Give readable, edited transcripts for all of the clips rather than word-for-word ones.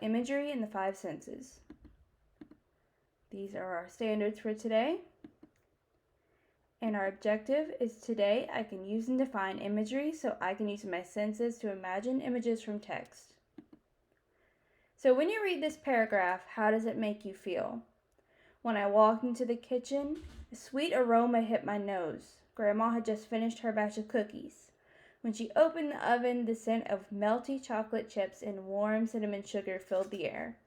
Imagery and the five senses. These are our standards for today. And our objective is today I can use and define imagery so I can use my senses to imagine images from text. So when you read this paragraph, how does it make you feel? When I walked into the kitchen, a sweet aroma hit my nose. Grandma had just finished her batch of cookies. When she opened the oven, the scent of melty chocolate chips and warm cinnamon sugar filled the air.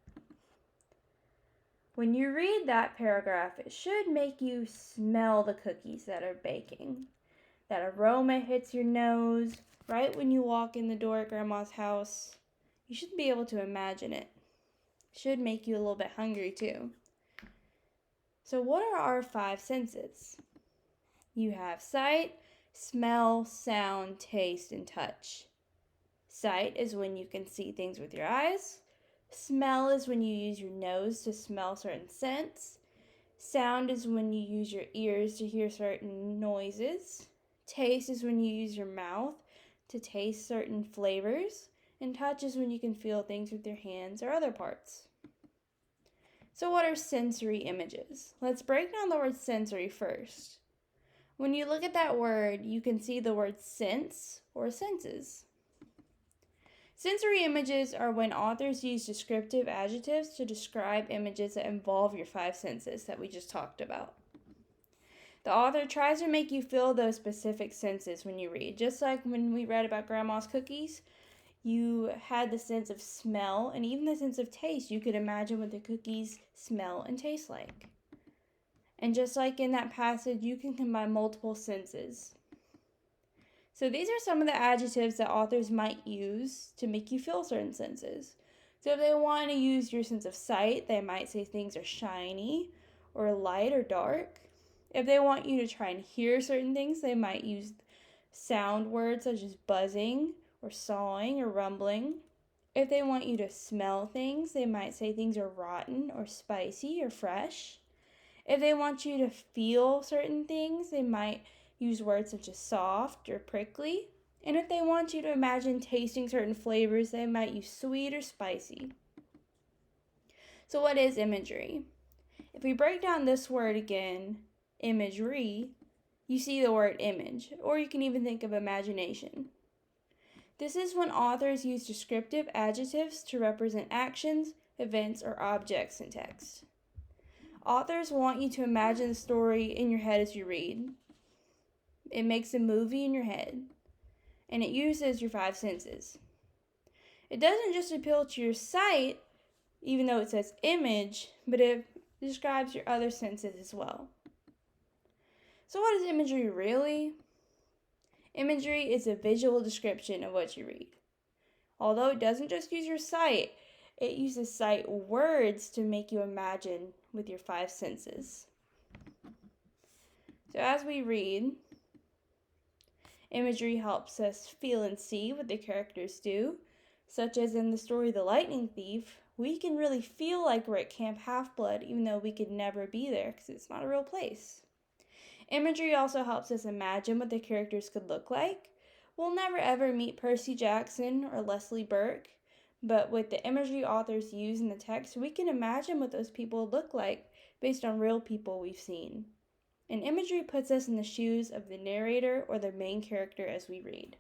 When you read that paragraph, it should make you smell the cookies that are baking. That aroma hits your nose right when you walk in the door at Grandma's house. You should be able to imagine it. It should make you a little bit hungry too. So what are our five senses? You have sight, smell, sound, taste, and touch. Sight is when you can see things with your eyes. Smell is when you use your nose to smell certain scents. Sound is when you use your ears to hear certain noises. Taste is when you use your mouth to taste certain flavors. And touch is when you can feel things with your hands or other parts. So what are sensory images? Let's break down the word sensory first. When you look at that word, you can see the word sense or senses. Sensory images are when authors use descriptive adjectives to describe images that involve your five senses that we just talked about. The author tries to make you feel those specific senses when you read. Just like when we read about Grandma's cookies, you had the sense of smell and even the sense of taste. You could imagine what the cookies smell and taste like. And just like in that passage, you can combine multiple senses. So these are some of the adjectives that authors might use to make you feel certain senses. So if they want to use your sense of sight, they might say things are shiny or light or dark. If they want you to try and hear certain things, they might use sound words such as buzzing or sawing or rumbling. If they want you to smell things, they might say things are rotten or spicy or fresh. If they want you to feel certain things, they might use words such as soft or prickly. And if they want you to imagine tasting certain flavors, they might use sweet or spicy. So what is imagery? If we break down this word again, imagery, you see the word image, or you can even think of imagination. This is when authors use descriptive adjectives to represent actions, events, or objects in text. Authors want you to imagine the story in your head as you read. It makes a movie in your head, and it uses your five senses. It doesn't just appeal to your sight, even though it says image, but it describes your other senses as well. So what is imagery really? Imagery is a visual description of what you read. Although it doesn't just use your sight, it uses sight words to make you imagine with your five senses. So as we read, imagery helps us feel and see what the characters do, such as in the story The Lightning Thief. We can really feel like we're at Camp Half-Blood even though we could never be there because it's not a real place. Imagery also helps us imagine what the characters could look like. We'll never ever meet Percy Jackson or Leslie Burke, but with the imagery authors use in the text, we can imagine what those people look like based on real people we've seen. And imagery puts us in the shoes of the narrator or the main character as we read.